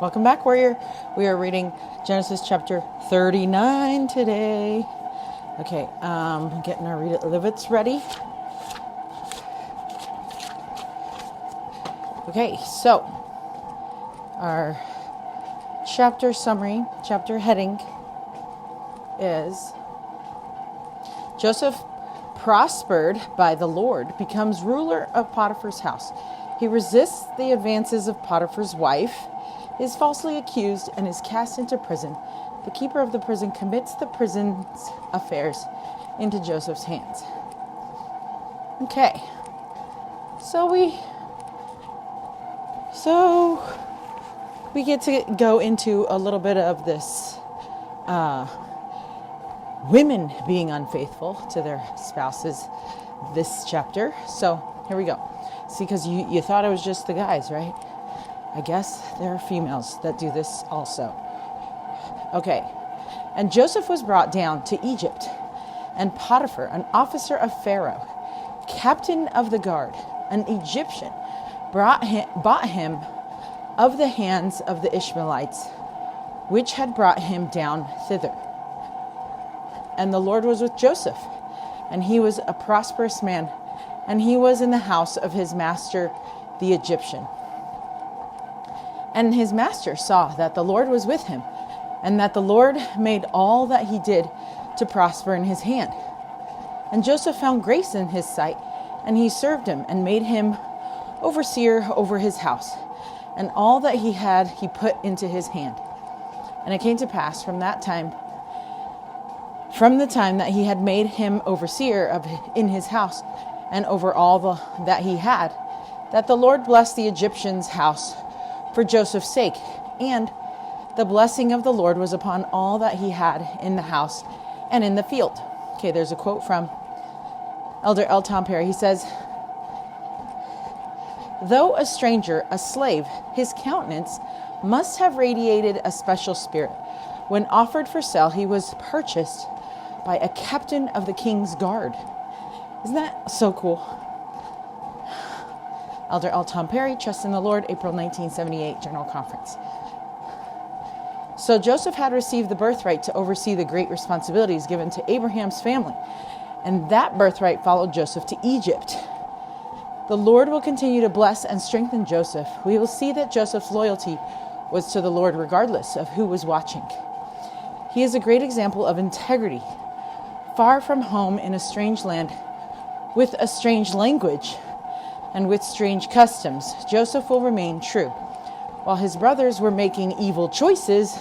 Welcome back, warrior. We are reading Genesis chapter 39 today. Okay, getting our Levits ready. Okay, so our chapter summary, chapter heading is Joseph prospered by the Lord, becomes ruler of Potiphar's house. He resists the advances of Potiphar's wife, is falsely accused, and is cast into prison. The keeper of the prison commits the prison's affairs into Joseph's hands. Okay, so we get to go into a little bit of this women being unfaithful to their spouses this chapter. So here we go. See, because you thought it was just the guys, right? I guess there are females that do this also. Okay. And Joseph was brought down to Egypt, and Potiphar, an officer of Pharaoh, captain of the guard, an Egyptian, bought him of the hands of the Ishmaelites, which had brought him down thither. And the Lord was with Joseph, and he was a prosperous man, and he was in the house of his master, the Egyptian. And his master saw that the Lord was with him, and that the Lord made all that he did to prosper in his hand. And Joseph found grace in his sight, and he served him and made him overseer over his house. And all that he had he put into his hand. And it came to pass from the time that he had made him overseer in his house and over all that he had, that the Lord blessed the Egyptian's house for Joseph's sake, and the blessing of the Lord was upon all that he had in the house and in the field. Okay, there's a quote from Elder L. Tom Perry. He says, "Though a stranger, a slave, his countenance must have radiated a special spirit. When offered for sale, he was purchased by a captain of the king's guard." Isn't that so cool? Elder L. Tom Perry, Trust in the Lord, April 1978, General Conference. So Joseph had received the birthright to oversee the great responsibilities given to Abraham's family, and that birthright followed Joseph to Egypt. The Lord will continue to bless and strengthen Joseph. We will see that Joseph's loyalty was to the Lord regardless of who was watching. He is a great example of integrity. Far from home in a strange land, with a strange language, and with strange customs, Joseph will remain true. While his brothers were making evil choices,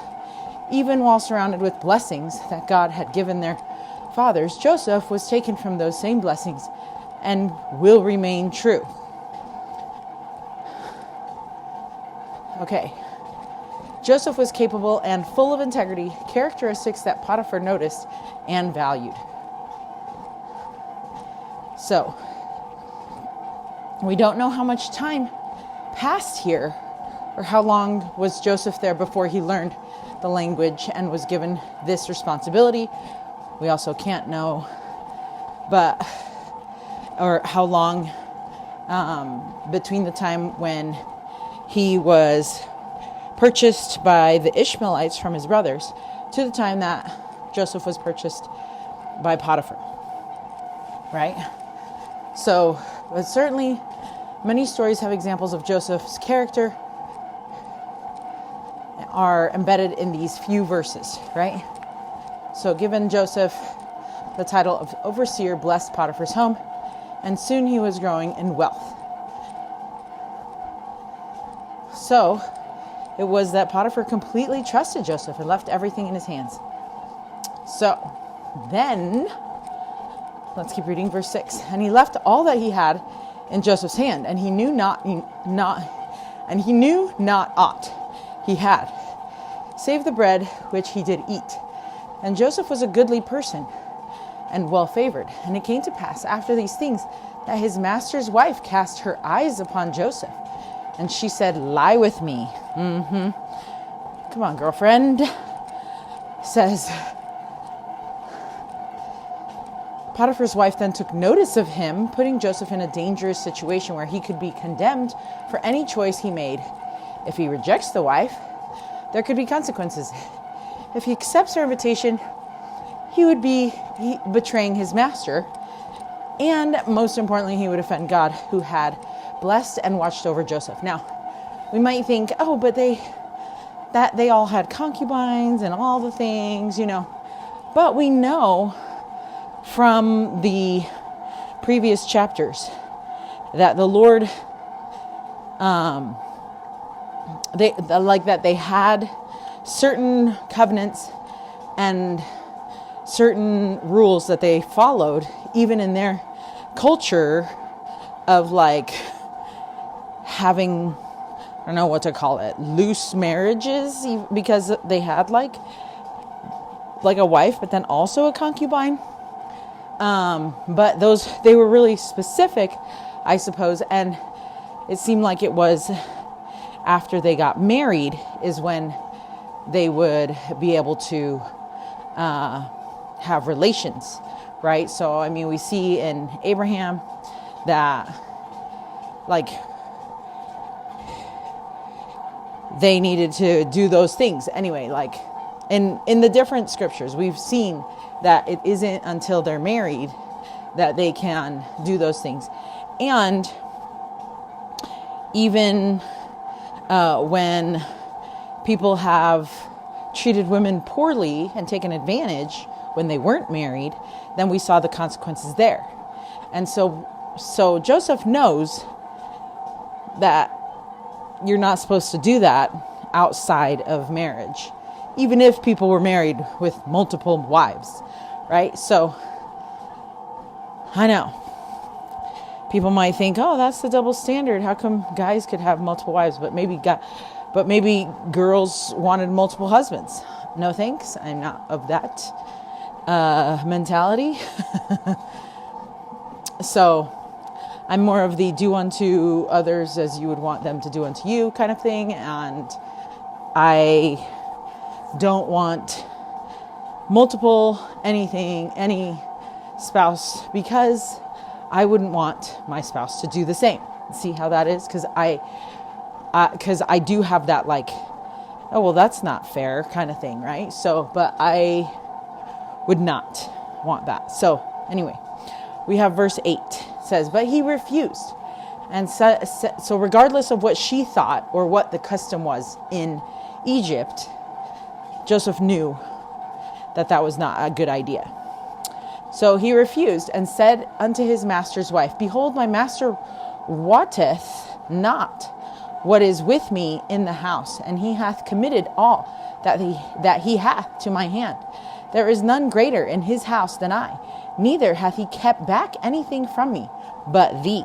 even while surrounded with blessings that God had given their fathers, Joseph was taken from those same blessings and will remain true. Okay. Joseph was capable and full of integrity, characteristics that Potiphar noticed and valued. So, we don't know how much time passed here, or how long was Joseph there before he learned the language and was given this responsibility. We also can't know, or how long between the time when he was purchased by the Ishmaelites from his brothers to the time that Joseph was purchased by Potiphar, right? So, but certainly many stories have examples of Joseph's character are embedded in these few verses, right? So given Joseph the title of overseer blessed Potiphar's home, and soon he was growing in wealth. So it was that Potiphar completely trusted Joseph and left everything in his hands. So then, let's keep reading verse 6. And he left all that he had in Joseph's hand, and he knew not aught he had, save the bread which he did eat. And Joseph was a goodly person and well favored. And it came to pass after these things that his master's wife cast her eyes upon Joseph, and she said, "Lie with me." Come on, girlfriend. Says, Potiphar's wife then took notice of him, putting Joseph in a dangerous situation where he could be condemned for any choice he made. If he rejects the wife, there could be consequences. If he accepts her invitation, he would be betraying his master. And most importantly, he would offend God, who had blessed and watched over Joseph. Now, we might think, oh, but they all had concubines and all the things, But we know from the previous chapters that the Lord, they had certain covenants and certain rules that they followed, even in their culture of having, I don't know what to call it, loose marriages, because they had like a wife, but then also a concubine. But they were really specific, I suppose. And it seemed like it was after they got married is when they would be able to have relations, right? So, I mean, we see in Abraham that they needed to do those things. Anyway, in the different scriptures, we've seen that it isn't until they're married that they can do those things. And even when people have treated women poorly and taken advantage when they weren't married, then we saw the consequences there. And so Joseph knows that you're not supposed to do that outside of marriage, even if people were married with multiple wives, right? So I know people might think, oh, that's the double standard. How come guys could have multiple wives, but maybe girls wanted multiple husbands? No thanks. I'm not of that mentality. So I'm more of the do unto others as you would want them to do unto you kind of thing. And I don't want multiple any spouse, because I wouldn't want my spouse to do the same. See how that is? Because I do have that oh, well, that's not fair kind of thing, right? So, but I would not want that. So anyway, we have verse 8 says, but he refused. And so regardless of what she thought or what the custom was in Egypt, Joseph knew that was not a good idea. So he refused and said unto his master's wife, behold, my master wotteth not what is with me in the house, and he hath committed all that he hath to my hand. There is none greater in his house than I, neither hath he kept back anything from me but thee,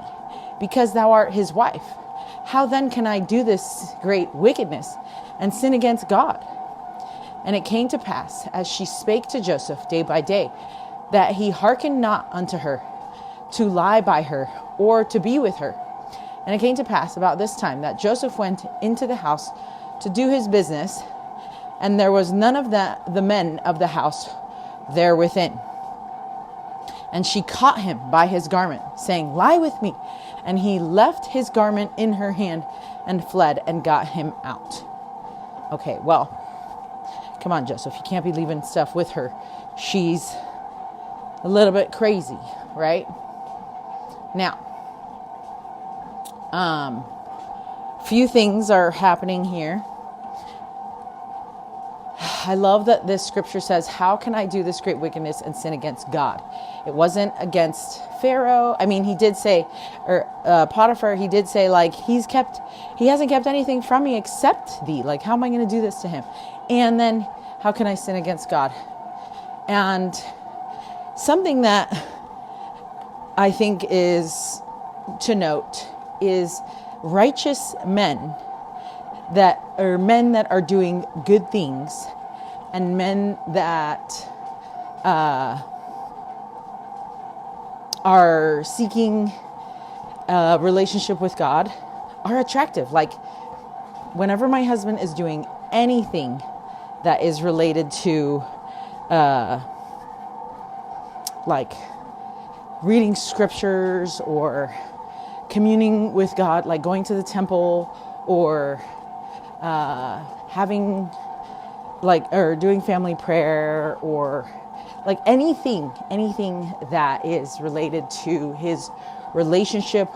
because thou art his wife. How then can I do this great wickedness and sin against God? And it came to pass, as she spake to Joseph day by day, that he hearkened not unto her, to lie by her, or to be with her. And it came to pass about this time that Joseph went into the house to do his business, and there was none of the men of the house there within. And she caught him by his garment, saying, lie with me. And he left his garment in her hand and fled and got him out. Okay, well, come on, Joseph. You can't be leaving stuff with her. She's a little bit crazy, right? Now, few things are happening here. I love that this scripture says, how can I do this great wickedness and sin against God? It wasn't against Pharaoh. I mean, he did say, or Potiphar, he did say, he hasn't kept anything from me except thee. How am I going to do this to him? And then, how can I sin against God? And something that I think is to note is righteous men that are doing good things, and men that are seeking a relationship with God are attractive. Whenever my husband is doing anything that is related to reading scriptures or communing with God, like going to the temple or having or doing family prayer, or like anything that is related to his relationship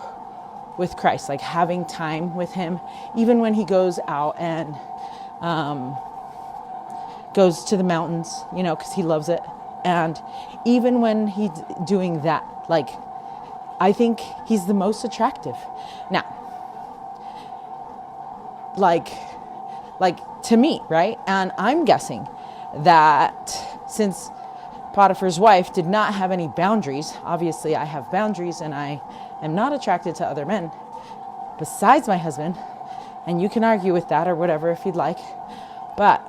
with Christ, like having time with him, even when he goes out and goes to the mountains, because he loves it. And even when he's doing that, like, I think he's the most attractive. Now, like to me, right? And I'm guessing that since Potiphar's wife did not have any boundaries, obviously I have boundaries and I am not attracted to other men besides my husband, and you can argue with that or whatever if you'd like, but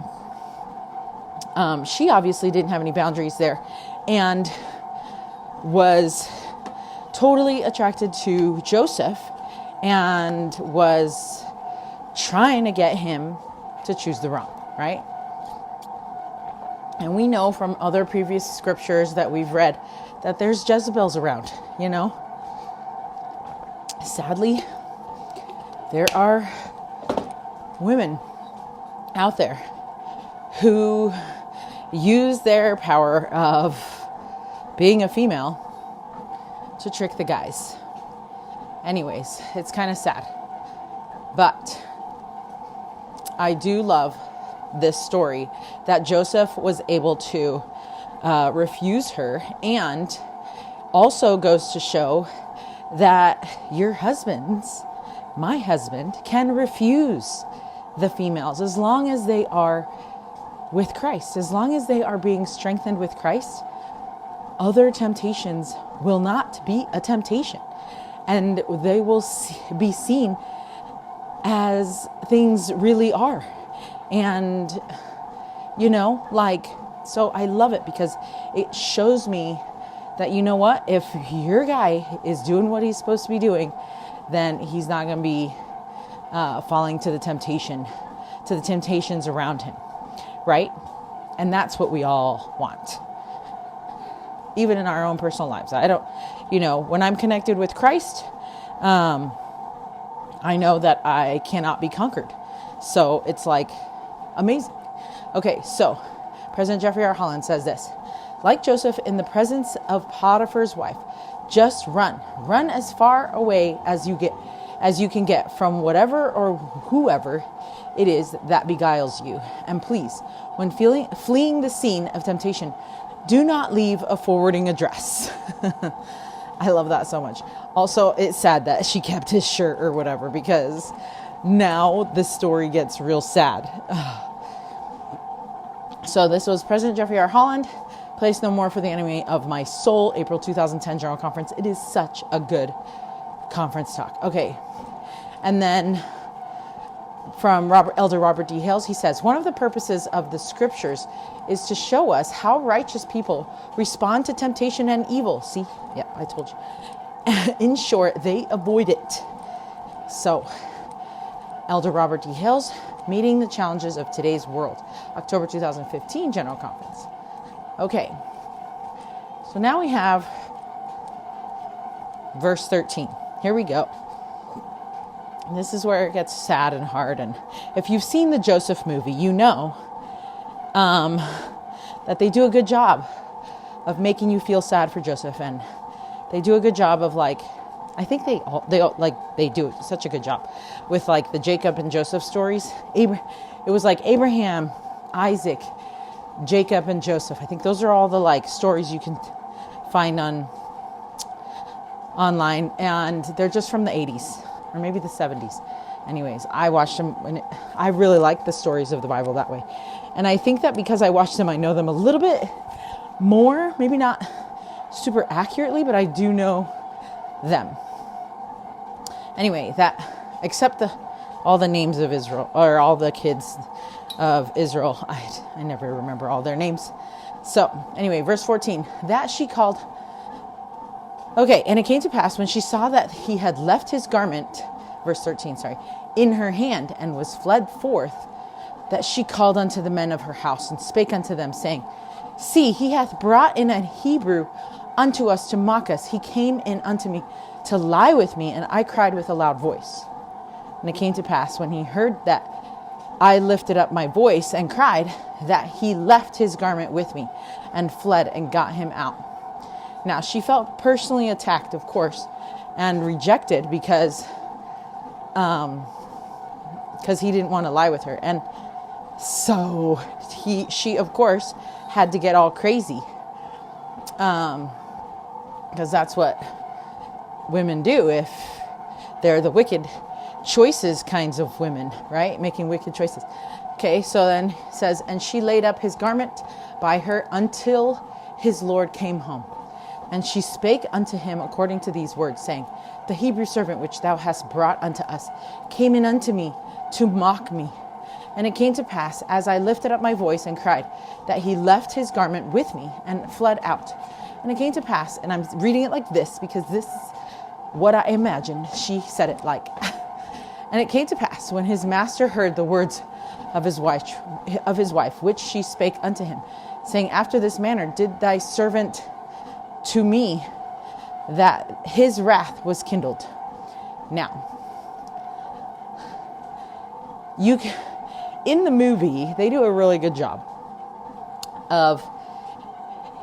she obviously didn't have any boundaries there and was totally attracted to Joseph and was trying to get him to choose the wrong, right? And we know from other previous scriptures that we've read that there's Jezebels around, Sadly, there are women out there who use their power of being a female to trick the guys. Anyways, it's kind of sad. But I do love this story that Joseph was able to refuse her, and also goes to show that your husbands, my husband, can refuse the females as long as they are with Christ, as long as they are being strengthened with Christ. Other temptations will not be a temptation, and they will be seen as things really are. And so I love it because it shows me that, if your guy is doing what he's supposed to be doing, then he's not going to be falling to the temptations around him, right? And that's what we all want, even in our own personal lives. I don't, when I'm connected with Christ, I know that I cannot be conquered. So it's like amazing. Okay, so President Jeffrey R. Holland says this: like Joseph in the presence of Potiphar's wife, just run as far away as you can get from whatever or whoever it is that beguiles you. And please, when fleeing the scene of temptation, do not leave a forwarding address. I love that so much. Also, it's sad that she kept his shirt or whatever, because now the story gets real sad. So this was President Jeffrey R. Holland, Place No More for the Enemy of My Soul, April 2010 General Conference. It is such a good conference talk. Okay. And then from Elder Robert D. Hales, he says, one of the purposes of the scriptures is to show us how righteous people respond to temptation and evil. See? Yeah, I told you. In short, they avoid it. So, Elder Robert D. Hales, Meeting the Challenges of Today's World, October 2015 General Conference. Okay. So now we have verse 13. Here we go. And this is where it gets sad and hard. And if you've seen the Joseph movie, you know that they do a good job of making you feel sad for Joseph, and they do a good job of I think they do such a good job with the Jacob and Joseph stories. It was Abraham, Isaac, Jacob, and Joseph. I think those are all the stories you can find online, and they're just from the 80s or maybe the 70s. Anyways, I watched them and I really like the stories of the Bible that way. And I think that because I watched them, I know them a little bit more, maybe not super accurately, but I do know them. Anyway, except all the names of Israel, or all the kids of Israel, I never remember all their names. So anyway, verse 14, that she called. Okay, and it came to pass when she saw that he had left his garment, verse 13, in her hand, and was fled forth, that she called unto the men of her house, and spake unto them, saying, see, he hath brought in a Hebrew unto us to mock us. He came in unto me to lie with me, and I cried with a loud voice. And it came to pass when he heard that I lifted up my voice and cried that he left his garment with me and fled and got him out. Now, she felt personally attacked, of course, and rejected because he didn't want to lie with her. And so she, of course, had to get all crazy. Because that's what women do if they're the wicked choices kinds of women, right? Making wicked choices. Okay, so then it says, and she laid up his garment by her until his Lord came home. And she spake unto him according to these words, saying, the Hebrew servant which thou hast brought unto us came in unto me to mock me. And it came to pass, as I lifted up my voice and cried, that he left his garment with me and fled out. And it came to pass, and I'm reading it like this because this is what I imagine she said it like. And it came to pass, when his master heard the words of his wife, which she spake unto him, saying, after this manner did thy servant to me, that his wrath was kindled. Now, in the movie, they do a really good job of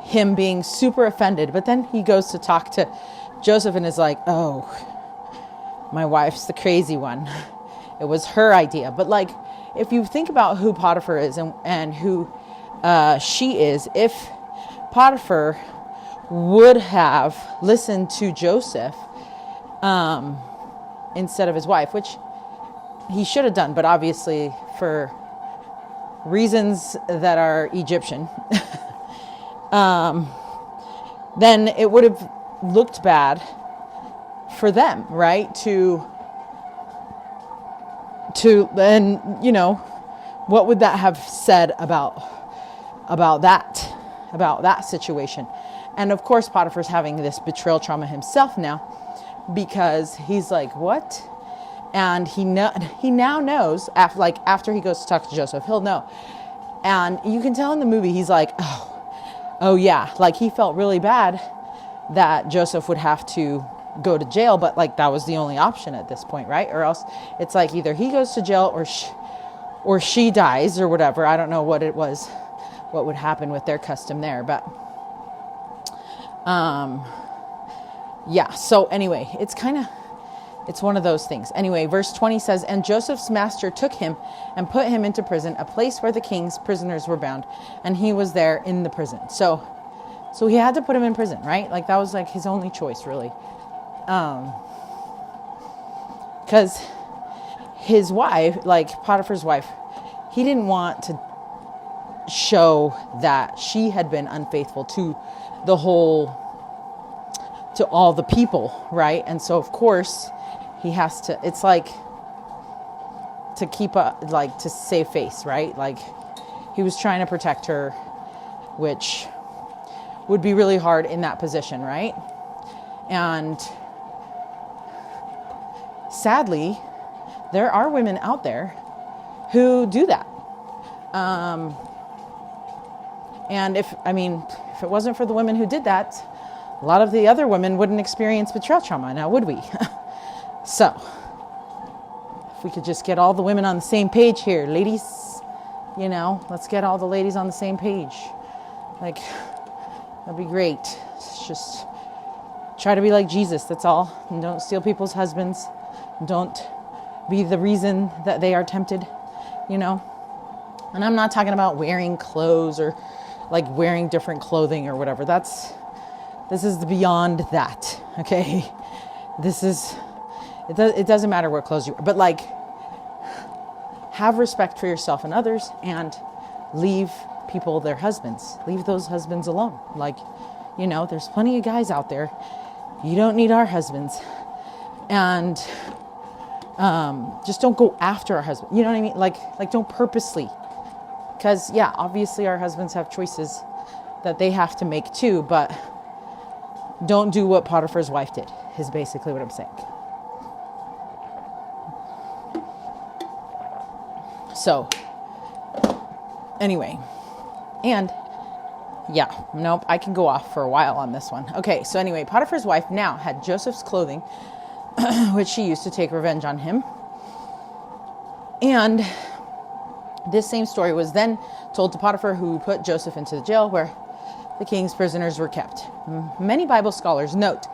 him being super offended, but then he goes to talk to Joseph and is like, oh, my wife's the crazy one. It was her idea. But like, if you think about who Potiphar is and who she is, if Potiphar would have listened to Joseph instead of his wife, which he should have done, but obviously for reasons that are Egyptian, then it would have looked bad for them, right? And you know, what would that have said about that situation? And of course, Potiphar's having this betrayal trauma himself now, because he's like, what? And he now knows, after he goes to talk to Joseph, he'll know. And you can tell in the movie, he's like, oh yeah. Like, he felt really bad that Joseph would have to go to jail, but like, that was the only option at this point, right? Or else it's like, either he goes to jail or she dies or whatever. I don't know what it was, what would happen with their custom there, but yeah. So anyway, it's one of those things. Anyway, verse 20 says, and Joseph's master took him and put him into prison, a place where the king's prisoners were bound, and he was there in the prison. So he had to put him in prison, right? Like, that was like his only choice, really. Because his wife, like Potiphar's wife, he didn't want to show that she had been unfaithful to all the people, right? And so, of course, he has to, it's like to to save face, right? Like, he was trying to protect her, which would be really hard in that position, right? And sadly, there are women out there who do that. And if it wasn't for the women who did that, a lot of the other women wouldn't experience betrayal trauma, now would we? So, if we could just get all the women on the same page here, ladies, let's get all the ladies on the same page. Like, that'd be great. Just try to be like Jesus, that's all. And don't steal people's husbands. Don't be the reason that they are tempted, And I'm not talking about wearing clothes or like wearing different clothing or whatever. This is beyond that, okay? It doesn't matter what clothes you wear, but like, have respect for yourself and others, and leave people their husbands. Leave those husbands alone. Like, there's plenty of guys out there. You don't need our husbands. And just don't go after our husband. You know what I mean? Like don't purposely. Because, yeah, obviously our husbands have choices that they have to make too, but don't do what Potiphar's wife did, is basically what I'm saying. So, anyway, and yeah, nope, I can go off for a while on this one. Okay, so anyway, Potiphar's wife now had Joseph's clothing, which she used to take revenge on him. And This same story was then told to Potiphar, who put Joseph into the jail where the king's prisoners were kept. Many Bible scholars note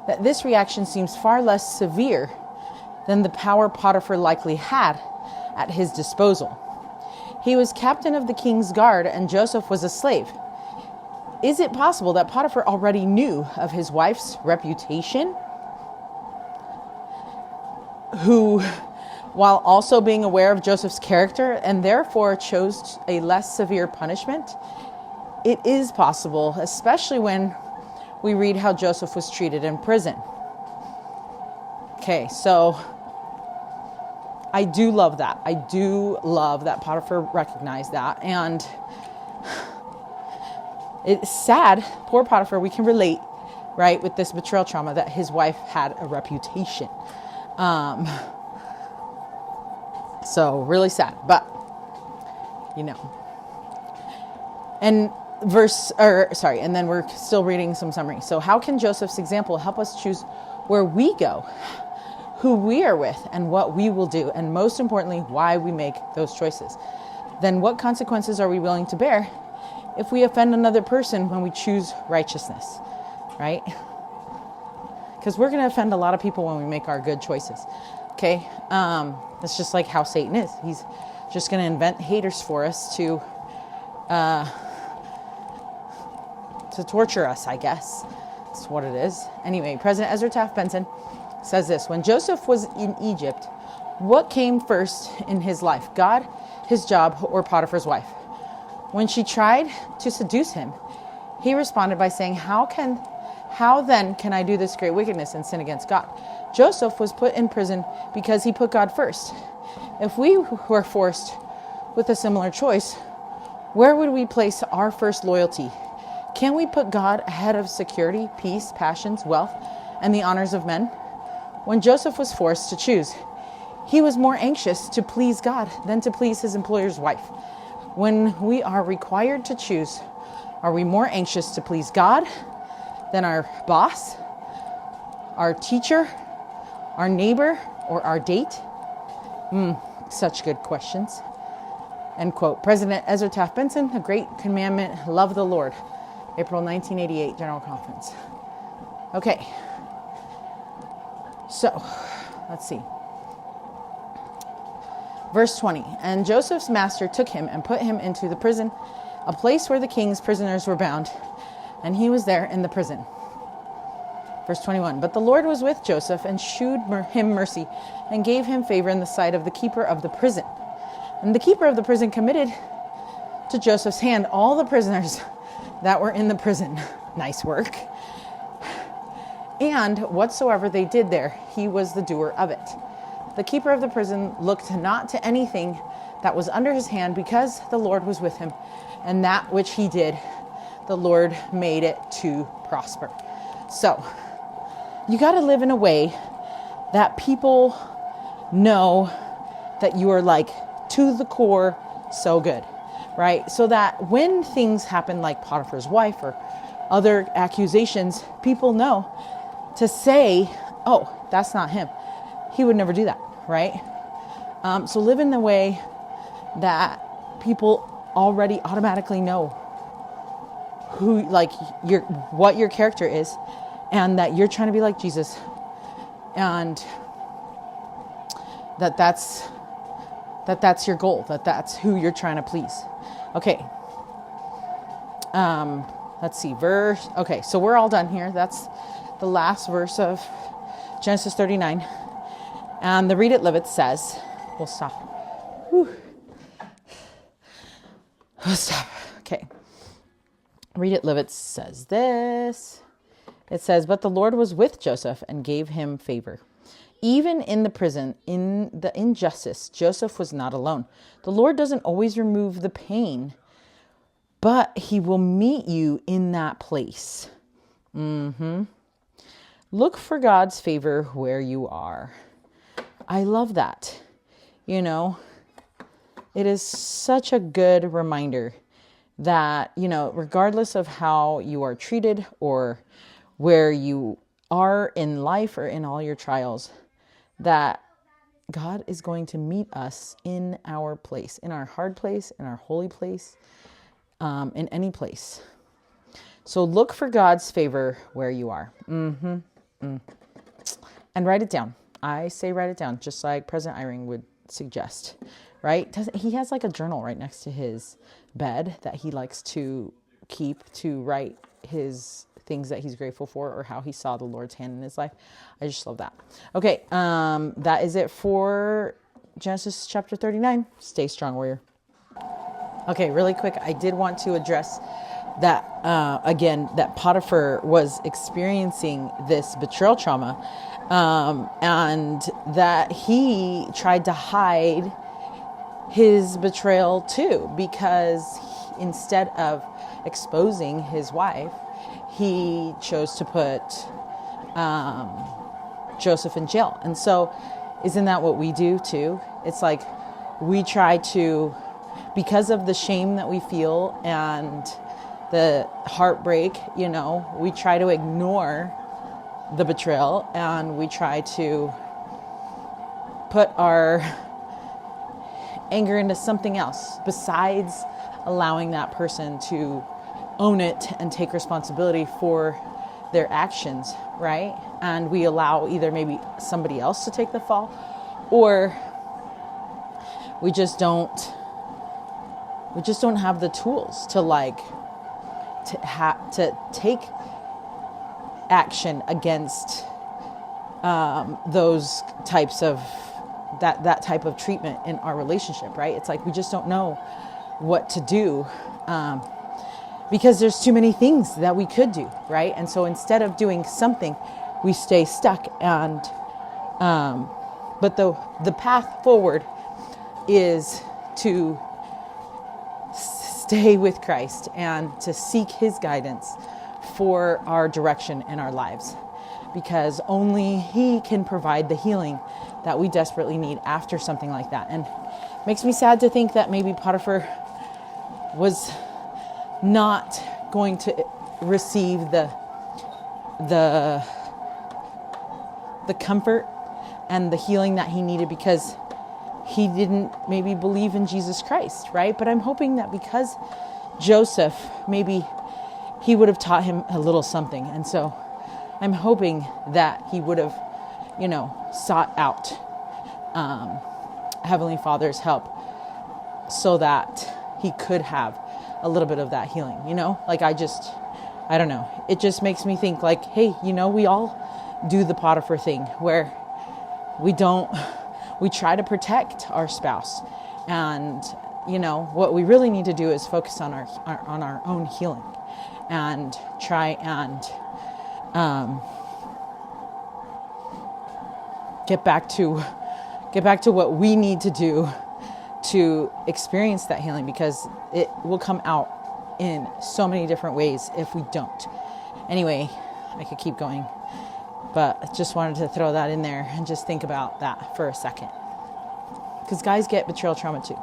that this reaction seems far less severe than the power Potiphar likely had at his disposal. He was captain of the king's guard and Joseph was a slave. Is it possible that Potiphar already knew of his wife's reputation, who, while also being aware of Joseph's character and therefore chose a less severe punishment? It is possible, especially when we read how Joseph was treated in prison. Okay, so I do love that. I do love that Potiphar recognized that. And it's sad, poor Potiphar, we can relate, right, with this betrayal trauma that his wife had a reputation. So really sad, but and and then we're still reading some summary. So how can Joseph's example help us choose where we go, who we are with, and what we will do, and most importantly, why we make those choices? Then what consequences are we willing to bear if we offend another person when we choose righteousness, right? Because we're going to offend a lot of people when we make our good choices, okay? It's just like how Satan is. He's just going to invent haters for us to torture us, I guess. That's what it is. Anyway, President Ezra Taft Benson says this: when Joseph was in Egypt, what came first in his life? God, his job, or Potiphar's wife? When she tried to seduce him, he responded by saying, How then can I do this great wickedness and sin against God? Joseph was put in prison because he put God first. If we were forced with a similar choice, where would we place our first loyalty? Can we put God ahead of security, peace, passions, wealth, and the honors of men? When Joseph was forced to choose, he was more anxious to please God than to please his employer's wife. When we are required to choose, are we more anxious to please God than our boss, our teacher, our neighbor, or our date? Such good questions. End quote. President Ezra Taft Benson, A Great Commandment, Love the Lord. April 1988, General Conference. Okay. So, let's see. Verse 20. And Joseph's master took him and put him into the prison, a place where the king's prisoners were bound, and he was there in the prison. Verse 21. But the Lord was with Joseph and shewed him mercy and gave him favor in the sight of the keeper of the prison. And the keeper of the prison committed to Joseph's hand all the prisoners that were in the prison. Nice work. And whatsoever they did there, he was the doer of it. The keeper of the prison looked not to anything that was under his hand, because the Lord was with him, and that which he did, the Lord made it to prosper. So, you got to live in a way that people know that you are like to the core so good, right? So that when things happen like Potiphar's wife or other accusations, people know to say, oh, that's not him. He would never do that, right? So live in the way that people already automatically know who, like, what your character is, and that you're trying to be like Jesus, and that's your goal, that's who you're trying to please. Okay. Let's see, okay, so we're all done here. That's the last verse of Genesis 39. And the Read It Live It says, we'll stop. Whew. We'll stop. Okay. Read It Live It says this. It says, but the Lord was with Joseph and gave him favor. Even in the prison, in the injustice, Joseph was not alone. The Lord doesn't always remove the pain, but he will meet you in that place. Look for God's favor where you are. I love that. It is such a good reminder that, regardless of how you are treated or where you are in life or in all your trials, that God is going to meet us in our place, in our hard place, in our holy place, in any place. So look for God's favor where you are. And write it down. I say write it down, just like President Eyring would suggest, right? He has like a journal right next to his bed that he likes to keep to write his things that he's grateful for or how he saw the Lord's hand in his life. I just love that. Okay, that is it for Genesis chapter 39. Stay strong, warrior. Okay, really quick, I did want to address that, again, that Potiphar was experiencing this betrayal trauma, and that he tried to hide his betrayal too, because instead of exposing his wife, he chose to put Joseph in jail. And so isn't that what we do too? It's like we try to, because of the shame that we feel and the heartbreak, we try to ignore the betrayal and we try to put our anger into something else besides allowing that person to own it and take responsibility for their actions, right? And we allow either maybe somebody else to take the fall, or we just don't have the tools to take action against those types of that type of treatment in our relationship, right? It's like we just don't know what to do because there's too many things that we could do, right? And so instead of doing something, we stay stuck. And but the path forward is to stay with Christ and to seek his guidance for our direction in our lives, because only he can provide the healing that we desperately need after something like that. And it makes me sad to think that maybe Potiphar was not going to receive the comfort and the healing that he needed because he didn't maybe believe in Jesus Christ, right? But I'm hoping that because Joseph, maybe he would have taught him a little something. And so I'm hoping that he would have, sought out Heavenly Father's help so that he could have a little bit of that healing, I don't know. It just makes me think like, hey, we all do the Potiphar thing where we try to protect our spouse. And, what we really need to do is focus on our own healing and try and get back to what we need to do to experience that healing, because it will come out in so many different ways if we don't. Anyway, I could keep going, but I just wanted to throw that in there and just think about that for a second, because guys get betrayal trauma too.